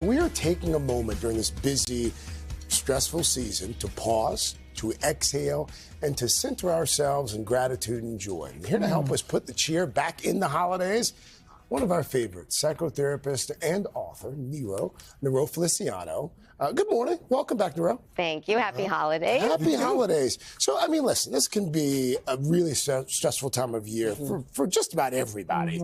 We are taking a moment during this busy, stressful season to pause, to exhale, and to center ourselves in gratitude and joy. And here to help us put the cheer back in the holidays, one of our favorites, psychotherapist and author, Niro Feliciano. Good morning. Welcome back, Niro. Thank you. Happy holidays. Happy holidays. So, I mean, listen, this can be a really stressful time of year for just about everybody.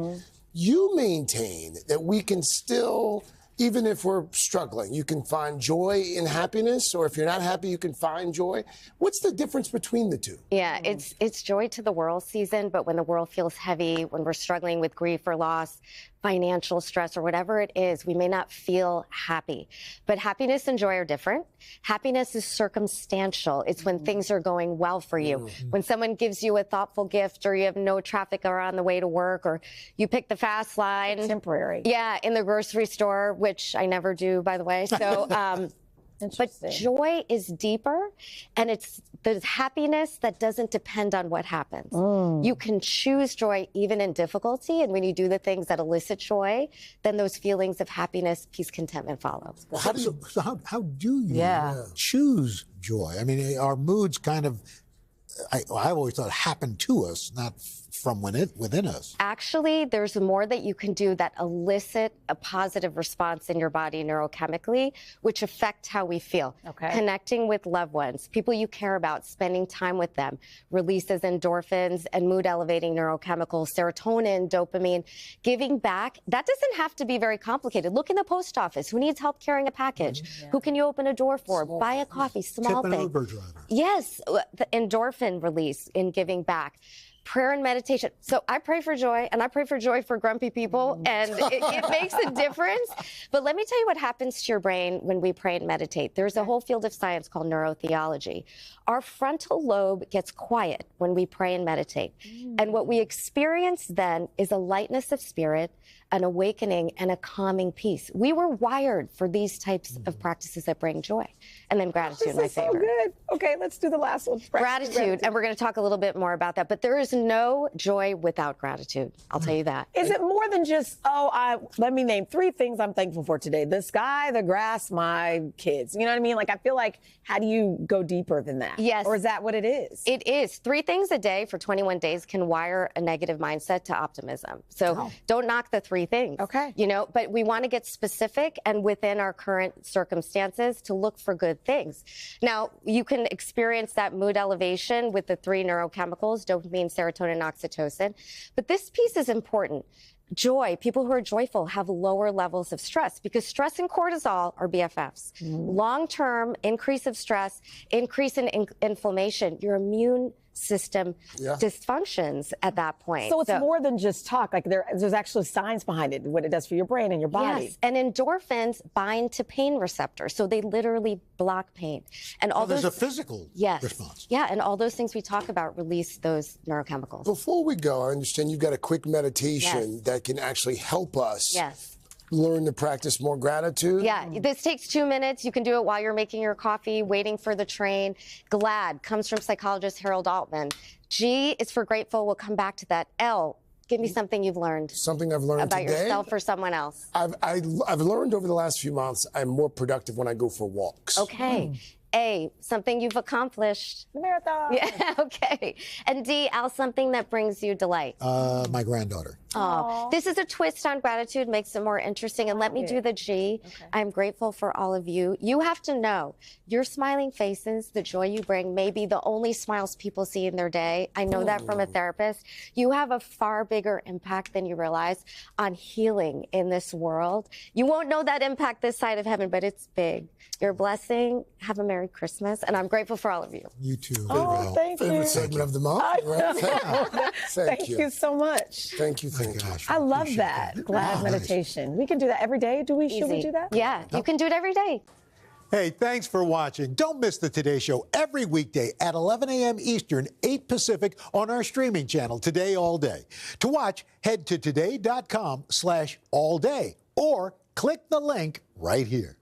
You maintain that we can still, even if we're struggling, you can find joy in happiness, or if you're not happy, you can find joy. What's the difference between the two? Yeah, it's joy to the world season, but when the world feels heavy, when we're struggling with grief or loss, financial stress, or whatever it is, we may not feel happy. But happiness and joy are different. Happiness is circumstantial. It's when things are going well for you. When someone gives you a thoughtful gift, or you have no traffic on the way to work, or you pick the fast line. Temporary. Yeah, in the grocery store, which I never do, by the way. So, but joy is deeper, and it's the happiness that doesn't depend on what happens. You can choose joy even in difficulty, and when you do the things that elicit joy, then those feelings of happiness, peace, contentment follow. Well, how do you choose joy? I mean, our moods kind of, I always thought, happen to us, not from within us. Actually, there's more that you can do that elicit a positive response in your body neurochemically, which affect how we feel. Okay. Connecting with loved ones, people you care about, spending time with them, releases endorphins and mood-elevating neurochemicals, serotonin, dopamine. Giving back, that doesn't have to be very complicated. Look in the post office. Who needs help carrying a package? Who can you open a door for? Buy a coffee, small Tip thing. an Uber driver. Yes, the endorphin release in giving back. Prayer and meditation. So I pray for joy, and I pray for joy for grumpy people, and it makes a difference. But let me tell you what happens to your brain when we pray and meditate. There's a whole field of science called neurotheology. Our frontal lobe gets quiet when we pray and meditate. And what we experience then is a lightness of spirit, an awakening, and a calming peace. We were wired for these types of practices that bring joy. And then gratitude, my favorite. So good. Okay, let's do the last one. Gratitude, and we're going to talk a little bit more about that. But there is no joy without gratitude. I'll tell you that. Is it more than just, let me name 3 things I'm thankful for today? The sky, the grass, my kids. You know what I mean? Like, I feel like, how do you go deeper than that? Yes. Or is that what it is? It is. 3 things a day for 21 days can wire a negative mindset to optimism. So don't knock the 3 things. Okay. You know, but we want to get specific and within our current circumstances to look for good things. Now, you can experience that mood elevation with the 3 neurochemicals, dopamine, serotonin, oxytocin. But this piece is important. Joy, people who are joyful have lower levels of stress because stress and cortisol are BFFs. Long-term increase of stress, increase in inflammation, your immune system dysfunctions at that point. So it's more than just talk. Like there's actually science behind it, what it does for your brain and your body. Yes, and endorphins bind to pain receptors, so they literally block pain. And all there's those, a physical response. Yeah, and all those things we talk about release those neurochemicals. Before we go, I understand you've got a quick meditation that can actually help us learn to practice more gratitude. Yeah, this takes 2 minutes. You can do it while you're making your coffee, waiting for the train. GLAD comes from psychologist Harold Altman. G is for grateful. We'll come back to that. L, give me something you've learned. Something I've learned about today? Yourself or someone else. I've learned over the last few months I'm more productive when I go for walks. Okay. A, something you've accomplished. Marathon. Yeah, okay. And D, Al, something that brings you delight. My granddaughter. Oh, this is a twist on gratitude, makes it more interesting. And let me do the G. Okay. I'm grateful for all of you. You have to know your smiling faces, the joy you bring, may be the only smiles people see in their day. I know that from a therapist. You have a far bigger impact than you realize on healing in this world. You won't know that impact this side of heaven, but it's big. You're a blessing. Have a Merry Christmas. And I'm grateful for all of you. You too. Oh, thank you. Favorite segment of the month. Right? Thank you so much. Thank you. Gosh, I love that. GLAD meditation. We can do that every day. Should we do that? Yeah, you can do it every day. Hey, thanks for watching. Don't miss the Today Show every weekday at 11 a.m. Eastern, 8 Pacific on our streaming channel, Today All Day. To watch, head to today.com/allday or click the link right here.